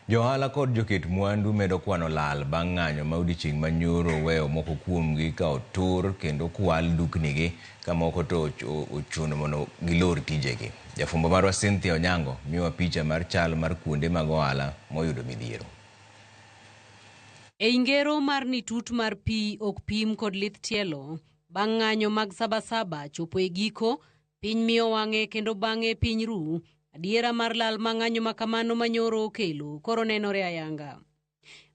Johala kod joket mwandu medo kwano lal bang' ng'anyo ma odiechieng' manyoro weyo moko kuomgi ka otur kendo kwal duknigi ka moko to ochuno mondo gilor tijegi. Jafumbo marwa Cynthia Onyango miyowa picha mar chal mar kuonde mag ohala moyudo midhiero. E ngero mar ni tut mar pi ok pim kod lith tielo bang' ng'anyo mag Sabasaba chopo e giko, piny miyo wang'e kendo bang'e piny ru. Adiera mar lal mang'anyo makamano manyoro okelo koro nenore ayanga.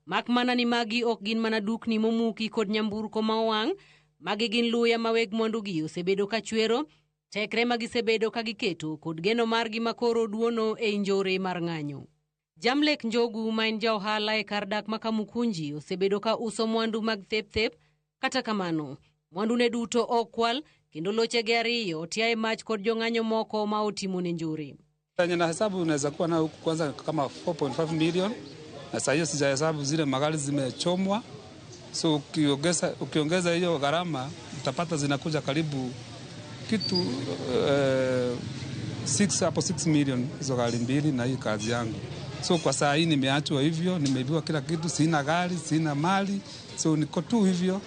Mak mana ni magi ok gin mana dukni momuki kod nyamburko ma owang', magi gin luya ma weg mwandugi osebedo ka chwero, tekre magisebedo ka giketo kod geno margi makoro duono e njore mar ng'anyo. Jamlek Njogu ma en ja ohala e kar dak ma Kamukunji osebedo ka uso mwandu mag thep, kata kamano mwandu ne duto ok kwal kendo lochege ariyo tia e mach kod jong'anyo moko ma otimo ne njore. Na hesabu unaweza kuwa na huku kwanza kama 4.5 million, na sasa hiyo sijahesabu zile magari zimechomwa, so ukiongeza hiyo gharama utapata zinakuja karibu kitu 6 million hizo gari mbili na hii kazi yangu. So kwa saa hii nimeachwa hivyo, nimeibiwa kila kitu, sina gari, sina mali, so niko tu hivyo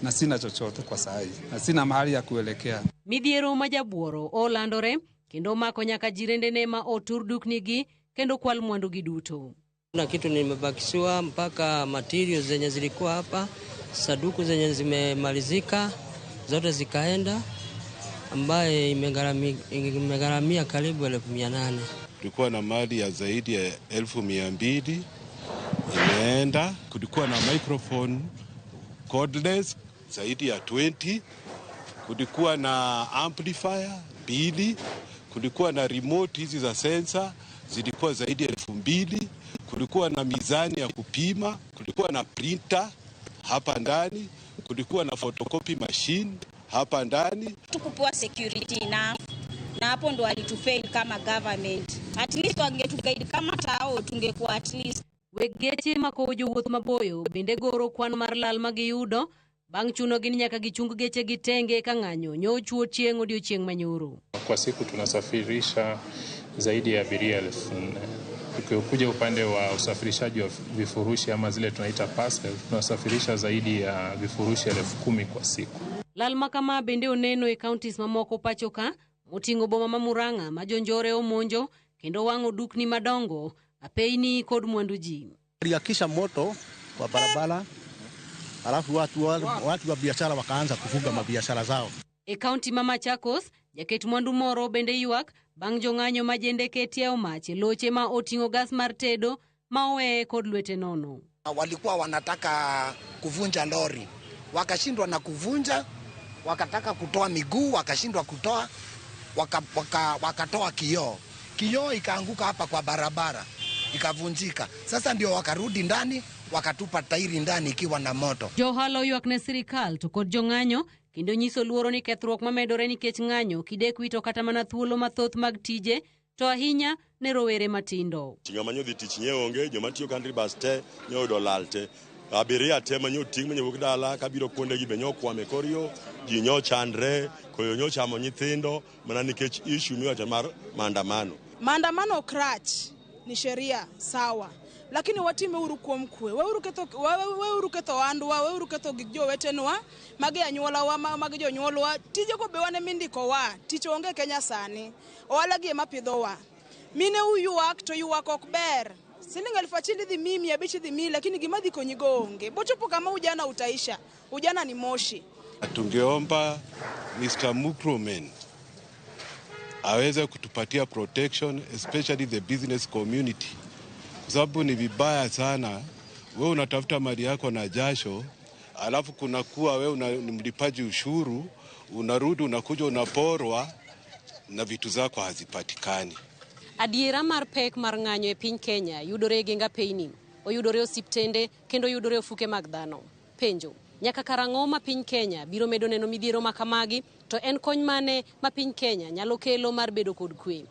na sina chochote kwa saa hii, na sina mahali ya kuelekea. Midhiero majabuoro olandore kendo mako nyaka jirende ne ma otur duknigi kendo kwal mwandugi duto. Kuna kitu nimebakishiwa mpaka materials zenye zilikuwa hapa, saduku zenye zimemalizika zote zikaenda, ambaye imegharamia karibu 1800. Kulikuwa na mali ya zaidi ya 1200 imeenda. Kulikuwa na microphone cordless zaidi ya 20. Kulikuwa na amplifier 2. Kulikuwa na remote hizi za sensor zilikuwa zaidi ya 2000. Kulikuwa na mizani ya kupima. Kulikuwa na printer hapa ndani. Kulikuwa na photocopy machine hapa ndani. Tukupewa security na hapo ndo alitufail kama government. At least wangetukaidi kama tao tungekuwa at least. Wegeche makojo wuoth maboyo bende goro kwano mar lal magiyudo bang' chuno gini nyaka gichung geche gitenge ka ng'anyo nyochuo chieng' odiochieng' manyoro. Kwa siku tunasafirisha zaidi ya abiria 1000. Tukikuja upande wa usafirishaji wa vifurushi ama zile tunaita parcel, tunasafirisha zaidi ya vifurushi 10,000 kwa siku. Lal makama bende oneno e counties mamoko pachoka, moting'o boma ma Murang'a ma jonjore omonjo kendo wang'o dukni madongo, apeini kod mwandu ji. Aliakisha moto kwa barabara, alafu watu wa biashara wakaanza kufunga mabiashara zao. E kaunti ma Machakos, jaket mwandu moro bende ywak bang' jong'anyo majende ketie omache loche ma oting'o gas mar tedo ma owe kod lwete nono. Walikuwa wanataka kuvunja lori, wakashindwa na kuvunja, wakataka kutoa miguu, wakashindwa kutoa, wakatoa kioo ikaanguka hapa kwa barabara, ikavunjika. Sasa ndio wakarudi ndani, wakatupa tairi ndani ikiwa na moto. Johalo ywak ne sirikal to kod jong'anyo kendo nyiso luoro ni kethruok mamedore nikech ng'anyo kidek wito kata mana thuolo mathoth mag tije to ahinya ne rowere matindo. Ng'ama nyodhi tich nyiewo onge, joma tiyo country bus te nyodo lal te. Abiria te manyo ting' manyo dala kabiro kuonde gi benyo kwame korio, ji nyo chandre, koyo nyo chamo nyithindo mana nikech issue miwacho mar maandamano. Maandamano krach ni sheria sawa, lakini watime uru kuom kwe. Weuru ketho andwa, weuru ketho gik jowetenwa, magi anyuolawa, magi jonyuolwa, tije go be wane mindiko wa, tich onge Kenya sani. Ohala gi ema pidhowa. Mine uyuak to yuak ok ber. Silingi 1000 dhi mimi, 500 dhi mimi, lakini gima dhi konyigo onge. Bochopo kama ujana utaisha. Ujana ni moshi. Tungeomba Mr. Mukromen aweze kutupatia protection, especially the business community. Kwa sababu ni vibaya sana, wewe unatafuta mali yako na jasho, alafu kunakuwa wewe ni mlipaji ushuru, unarudi unakuja unaporwa na vitu zako hazipatikani. Adiera mar pek mar ng'anyo e piny Kenya yudore genga peini, oyudore osiptende kendo yudore ofuke mag dhano. Penjo, nyaka karang'o ma piny Kenya biro medo neno midhiero makamagi, to en kony mane ma piny Kenya nyalo kelo mar bedo kod kwe?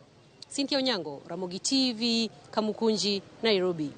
Cynthia Onyango, Ramogi TV, Kamukunji, Nairobi.